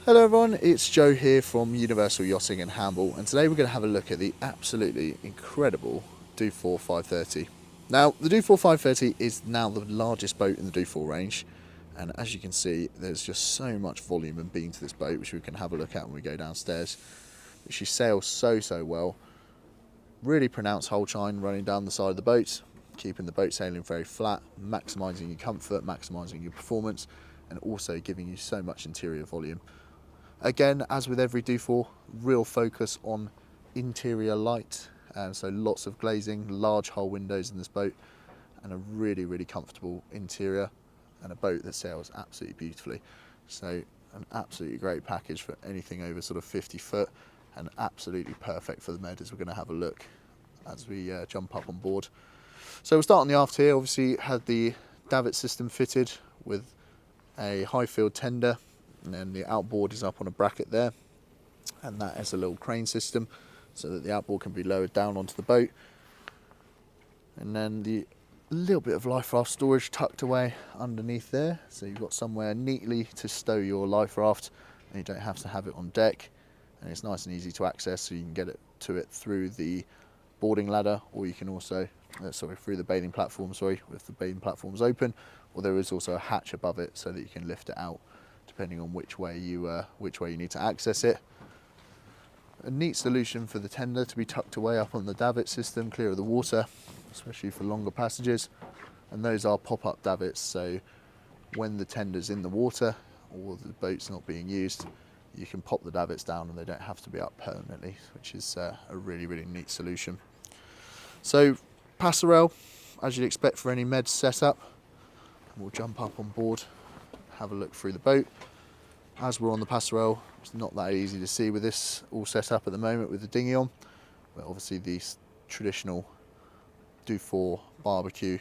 Hello everyone, it's Joe here from Universal Yachting in Hamble, and today we're going to have a look at the absolutely incredible Dufour 530. Now, the Dufour 530 is now the largest boat in the Dufour range, and as you can see, there's just so much volume and beam to this boat, which we can have a look at when we go downstairs. She sails so well. Really pronounced hull chine running down the side of the boat, keeping the boat sailing very flat, maximising your comfort, maximising your performance, and also giving you so much interior volume. Again, as with every Dufour, real focus on interior light, so lots of glazing, large hull windows in this boat, and a really comfortable interior, and a boat that sails absolutely beautifully. So an absolutely great package for anything over sort of 50 foot, and absolutely perfect for the med, as we're going to have a look as we jump up on board. So we'll start on the aft here. Obviously had the davit system fitted with a high field tender, and then the outboard is up on a bracket there, and that is a little crane system so that the outboard can be lowered down onto the boat. And then the little bit of life raft storage tucked away underneath there, so you've got somewhere neatly to stow your life raft, and you don't have to have it on deck, and it's nice and easy to access, so you can get it to it through the boarding ladder, or you can also through the bathing platform, if the bathing platform's open, or there is also a hatch above it so that you can lift it out depending on which way you need to access it. A neat solution for the tender to be tucked away up on the davit system, clear of the water, especially for longer passages. And those are pop-up davits, so when the tender's in the water or the boat's not being used, you can pop the davits down and they don't have to be up permanently, which is a really neat solution. So passerelle, as you'd expect for any med setup. We'll jump up on board, have a look through the boat. As we're on the passerelle, it's not that easy to see with this all set up at the moment with the dinghy on, but obviously the traditional Dufour barbecue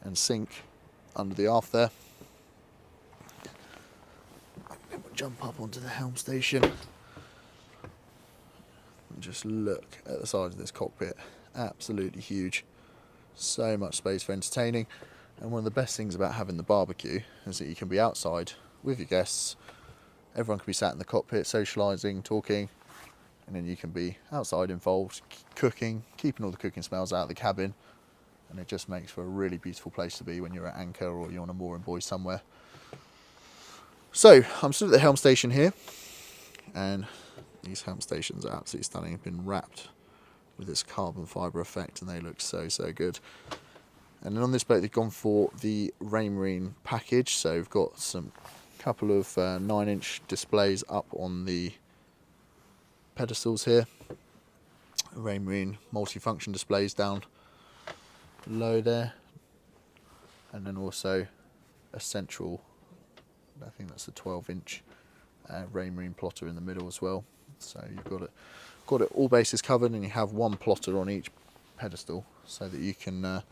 and sink under the aft there. We'll jump up onto the helm station and just look at the size of this cockpit. Absolutely huge, so much space for entertaining. And one of the best things about having the barbecue is that you can be outside with your guests. Everyone can be sat in the cockpit socialising, talking, and then you can be outside involved, cooking, keeping all the cooking smells out of the cabin, and it just makes for a really beautiful place to be when you're at anchor or you're on a mooring buoy somewhere. So I'm stood at the helm station here, and these helm stations are absolutely stunning. They've been wrapped with this carbon fibre effect, and they look so good. And then on this boat they've gone for the Raymarine package, so we've got some couple of 9-inch displays up on the pedestals here, Raymarine multi-function displays down below there, and then also a central, I think that's a 12-inch Raymarine plotter in the middle as well. So you've got it all bases covered, and you have one plotter on each pedestal so that you can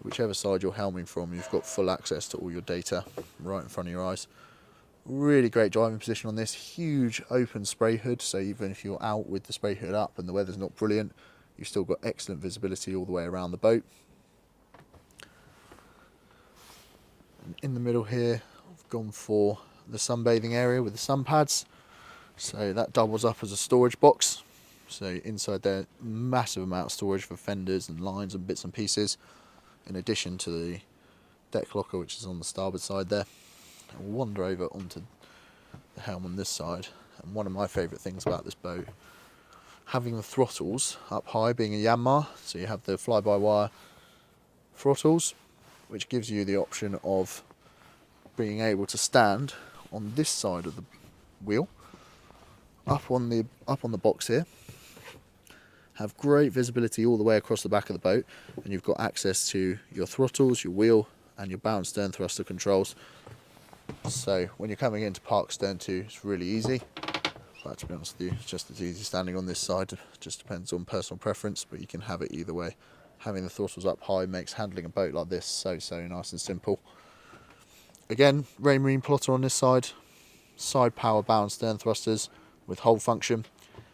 whichever side you're helming from, you've got full access to all your data right in front of your eyes. Really great driving position on this. Huge open spray hood, so even if you're out with the spray hood up and the weather's not brilliant, you've still got excellent visibility all the way around the boat. And in the middle here, I've gone for the sunbathing area with the sun pads. So that doubles up as a storage box. So inside there, massive amount of storage for fenders and lines and bits and pieces, in addition to the deck locker, which is on the starboard side there. And we'll wander over onto the helm on this side. And one of my favourite things about this boat, having the throttles up high, being a Yanmar, so you have the fly-by-wire throttles, which gives you the option of being able to stand on this side of the wheel, up on the box here, have great visibility all the way across the back of the boat, and you've got access to your throttles, your wheel, and your bow and stern thruster controls. So when you're coming into park stern to, it's really easy. But to be honest with you, it's just as easy standing on this side. It just depends on personal preference, but you can have it either way. Having the throttles up high makes handling a boat like this so nice and simple. Again, Raymarine plotter on this side power bow and stern thrusters with hold function.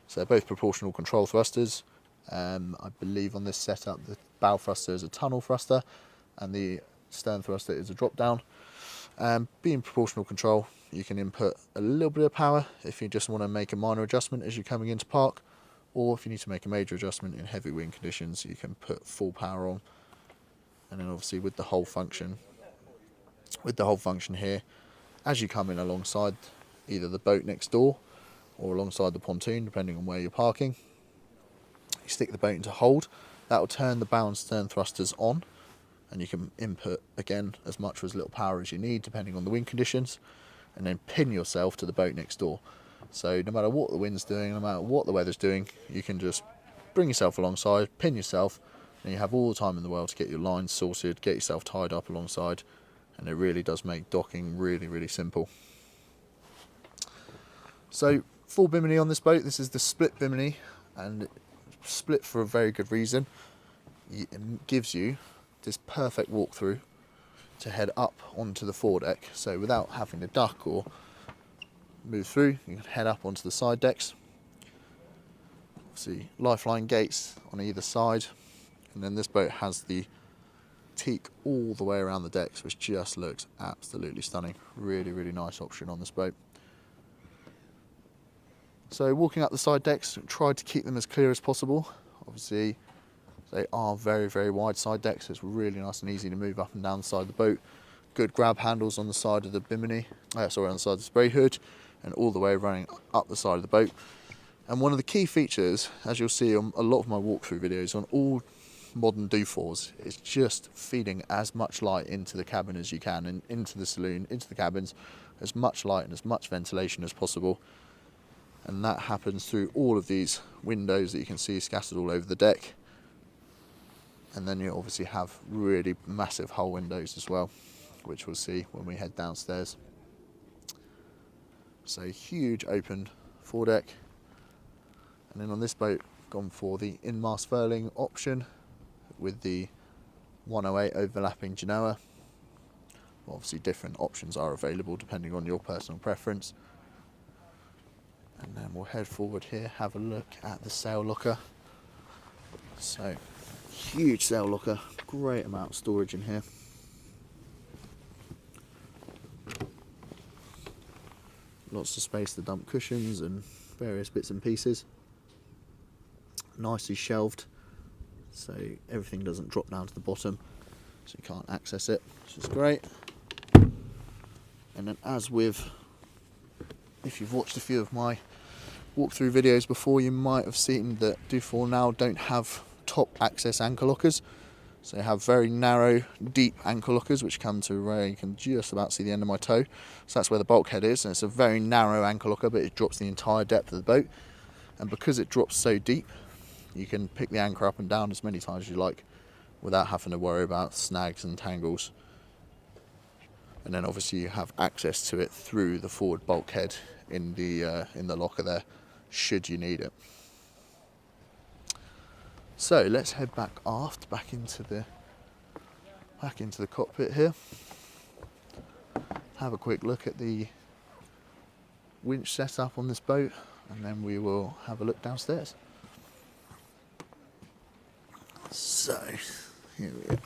So they're both proportional control thrusters. I believe on this setup the bow thruster is a tunnel thruster and the stern thruster is a drop down. Being proportional control, you can input a little bit of power if you just want to make a minor adjustment as you're coming into park, or if you need to make a major adjustment in heavy wind conditions, you can put full power on. And then obviously with the hold function here, as you come in alongside either the boat next door or alongside the pontoon, depending on where you're parking, you stick the boat into hold. That will turn the bow and stern thrusters on, and you can input again as much or as little power as you need depending on the wind conditions, and then pin yourself to the boat next door. So no matter what the wind's doing, no matter what the weather's doing, you can just bring yourself alongside, pin yourself, and you have all the time in the world to get your lines sorted, get yourself tied up alongside, and it really does make docking really simple. So full bimini on this boat. This is the split bimini, and it's split for a very good reason. It gives you this perfect walkthrough to head up onto the foredeck, so without having to duck or move through, you can head up onto the side decks. Obviously lifeline gates on either side, and then this boat has the teak all the way around the decks, which just looks absolutely stunning. Really nice option on this boat. So walking up the side decks, tried to keep them as clear as possible. Obviously they are very wide side decks, so it's really nice and easy to move up and down the side of the boat. Good grab handles on the side of the bimini, on the side of the spray hood, and all the way running up the side of the boat. And one of the key features, as you'll see on a lot of my walkthrough videos on all modern Dufours, is just feeding as much light into the cabin as you can, and into the saloon, into the cabins, as much light and as much ventilation as possible. And that happens through all of these windows that you can see scattered all over the deck. And then you obviously have really massive hull windows as well, which we'll see when we head downstairs. So huge open foredeck. And then on this boat, gone for the in-mast furling option with the 108 overlapping Genoa. Obviously different options are available depending on your personal preference. And then we'll head forward here, have a look at the sail locker. So huge sail locker, great amount of storage in here. Lots of space to dump cushions and various bits and pieces. Nicely shelved, so everything doesn't drop down to the bottom, so you can't access it, which is great. And then as with, if you've watched a few of my walkthrough videos before, you might have seen that Dufour now don't have top access anchor lockers. So they have very narrow, deep anchor lockers, which come to where you can just about see the end of my toe. So that's where the bulkhead is, and it's a very narrow anchor locker, but it drops the entire depth of the boat. And because it drops so deep, you can pick the anchor up and down as many times as you like without having to worry about snags and tangles. And then obviously you have access to it through the forward bulkhead in the locker there, should you need it. So let's head back aft, back into the cockpit here. Have a quick look at the winch setup on this boat, and then we will have a look downstairs. So here we are,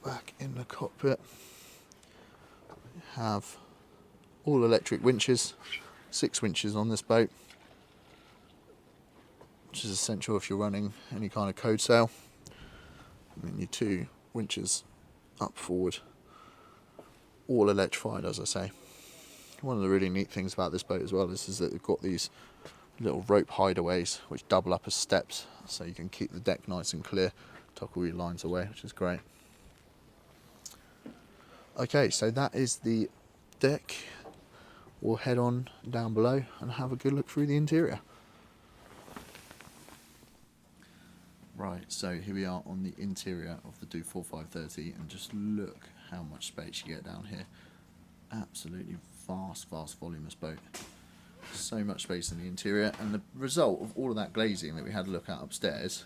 back in the cockpit. We have all electric winches, 6 winches on this boat, which is essential if you're running any kind of code sail. And then your 2 winches up forward, all electrified, as I say. One of the really neat things about this boat as well is that they've got these little rope hideaways which double up as steps, so you can keep the deck nice and clear, tuck all your lines away, which is great. Okay, so that is the deck we'll head on down below and have a good look through the interior. Right, so here we are on the interior of the Dufour 530, and just look how much space you get down here. Absolutely vast voluminous boat. So much space in the interior, and the result of all of that glazing that we had a look at upstairs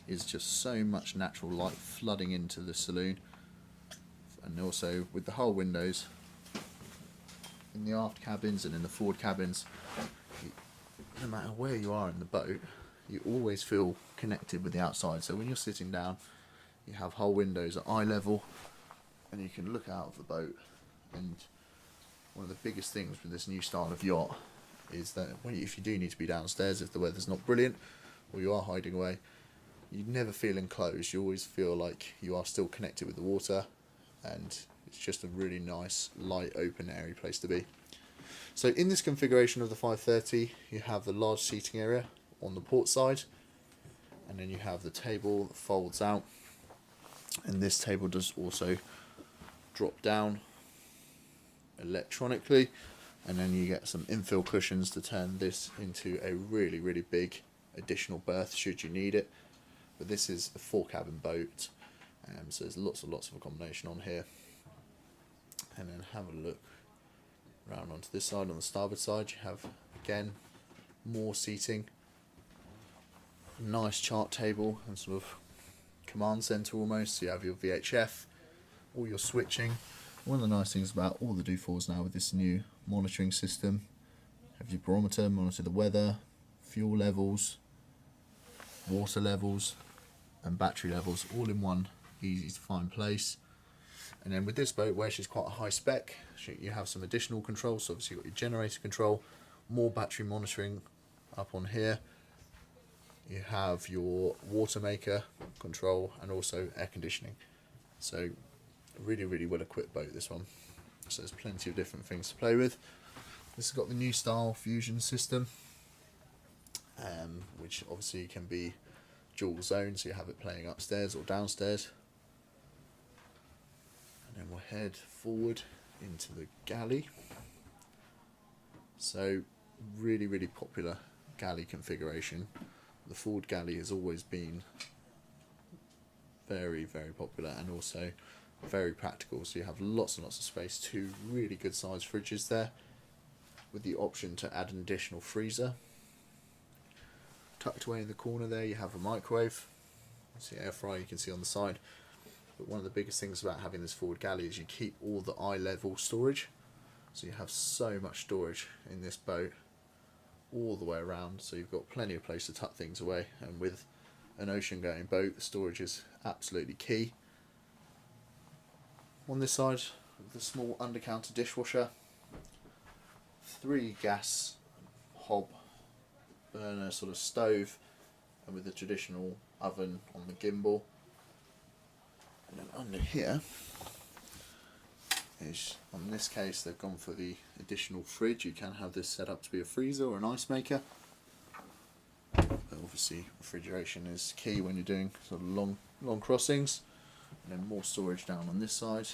is just so much natural light flooding into the saloon, and also with the hull windows in the aft cabins and in the forward cabins, no matter where you are in the boat, you always feel connected with the outside. So when you're sitting down, you have hull windows at eye level and you can look out of the boat. And one of the biggest things with this new style of yacht is that if you do need to be downstairs, if the weather's not brilliant or you are hiding away, you never feel enclosed. You always feel like you are still connected with the water, and it's just a really nice, light, open, airy place to be. So in this configuration of the 530, you have the large seating area on the port side, and then you have the table that folds out, and this table does also drop down electronically, and then you get some infill cushions to turn this into a really big additional berth should you need it. But this is a 4-cabin boat, so there's lots of accommodation on here. And then have a look round onto this side. On the starboard side, you have again more seating, nice chart table and sort of command center almost. So you have your VHF, all your switching. One of the nice things about all the Dufours now with this new monitoring system, have your barometer, monitor the weather, fuel levels, water levels and battery levels, all in one easy to find place. And then with this boat, where she's quite a high spec, you have some additional controls. So obviously you've got your generator control, more battery monitoring up on here. You have your water maker control and also air conditioning. So really well equipped boat, this one. So there's plenty of different things to play with. This has got the new style fusion system, which obviously can be dual zone, so you have it playing upstairs or downstairs. And then we'll head forward into the galley. So really popular galley configuration. The forward galley has always been very popular and also very practical, so you have lots of space. 2 really good sized fridges there with the option to add an additional freezer. Tucked away in the corner there you have a microwave. It's the air fryer you can see on the side. But one of the biggest things about having this forward galley is you keep all the eye level storage, so you have so much storage in this boat all the way around, so you've got plenty of place to tuck things away. And with an ocean going boat, the storage is absolutely key. On this side, the small under-counter dishwasher, 3 gas hob burner sort of stove, and with the traditional oven on the gimbal. And then under here is, on this case, they've gone for the additional fridge. You can have this set up to be a freezer or an ice maker, but obviously refrigeration is key when you're doing sort of long crossings. And then more storage down on this side,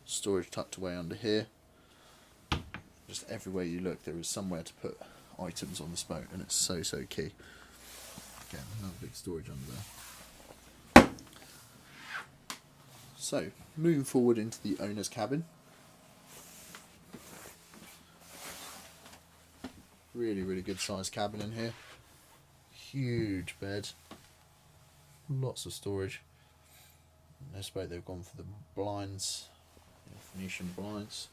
storage tucked away under here. Just everywhere you look there is somewhere to put items on this boat, and it's so key. Again, another big storage under there. So moving forward into the owner's cabin, really good sized cabin in here, huge bed, lots of storage. In this boat they've gone for the blinds, Venetian blinds,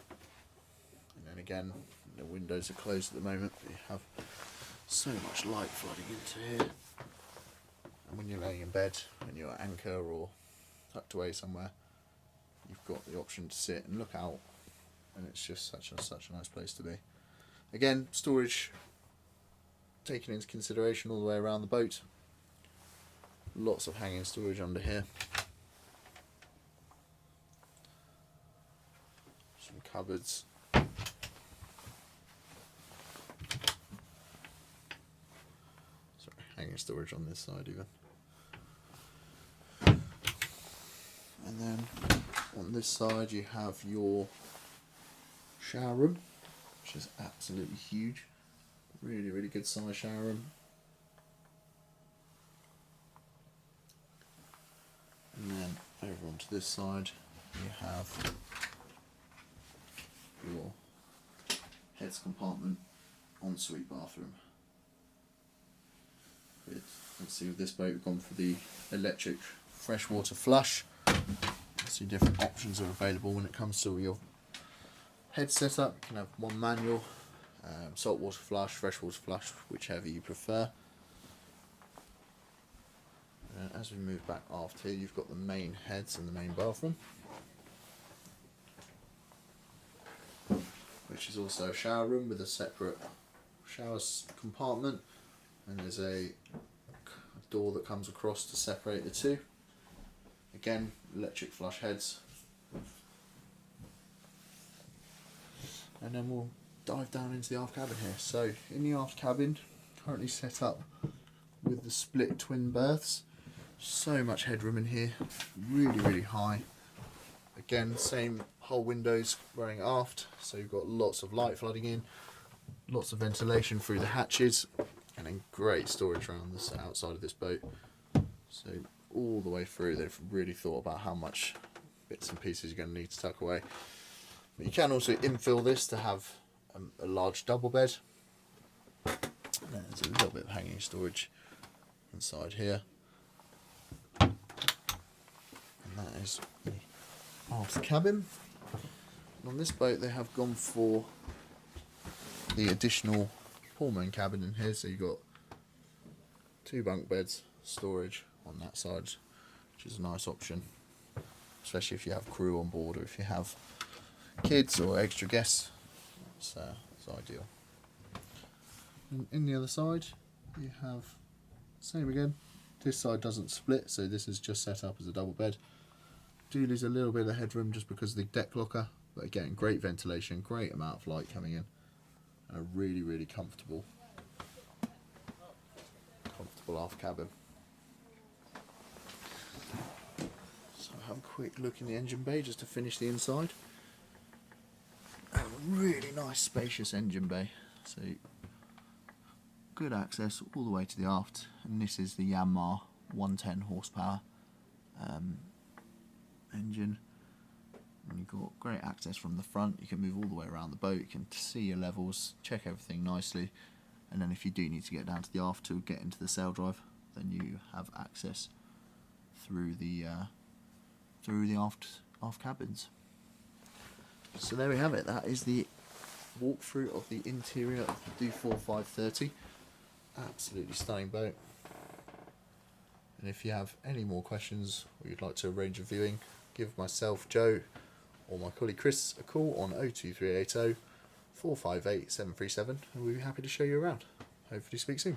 and then again the windows are closed at the moment, but you have so much light flooding into here. And when you're laying in bed, when you're at anchor or tucked away somewhere, you've got the option to sit and look out, and it's just such a nice place to be. Again, storage taken into consideration all the way around the boat. Lots of hanging storage under here. Some cupboards. Sorry, hanging storage on this side even. And then on this side you have your shower room, which is absolutely huge. Really, really good size shower room. And then over onto this side, you have your heads compartment, ensuite bathroom. Let's see, with this boat we've gone for the electric freshwater flush. So different options are available when it comes to your head setup. You can have one manual, saltwater flush, freshwater flush, whichever you prefer. And as we move back aft here, you've got the main heads and the main bathroom, which is also a shower room with a separate shower compartment, and there's a door that comes across to separate the two. Again, electric flush heads. And then we'll dive down into the aft cabin here. So in the aft cabin, currently set up with the split twin berths. So much headroom in here, really, really high. Again, same whole windows running aft, so you've got lots of light flooding in, lots of ventilation through the hatches, and then great storage around the outside of this boat. So all the way through, they've really thought about how much bits and pieces you're going to need to tuck away. But you can also infill this to have a large double bed. There's a little bit of hanging storage inside here. And that is the aft cabin. And on this boat they have gone for the additional Pullman cabin in here, so you've got 2 bunk beds, storage on that side, which is a nice option, especially if you have crew on board or if you have kids or extra guests. It's ideal. And in the other side you have same again. This side doesn't split, so this is just set up as a double bed. Do lose a little bit of headroom just because of the deck locker, but again, great ventilation, great amount of light coming in, and a really, really comfortable aft cabin. So have a quick look in the engine bay just to finish the inside. A really nice spacious engine bay, so good access all the way to the aft, and this is the Yanmar 110 horsepower engine, and you've got great access from the front. You can move all the way around the boat, you can see your levels, check everything nicely, and then if you do need to get down to the aft to get into the sail drive, then you have access through the aft cabins. So there we have it. That is the walkthrough of the interior of the Dufour 530. Absolutely stunning boat. And if you have any more questions or you'd like to arrange a viewing, give myself, Joe, or my colleague Chris a call on 02380 458 737, and we'll be happy to show you around. Hopefully speak soon.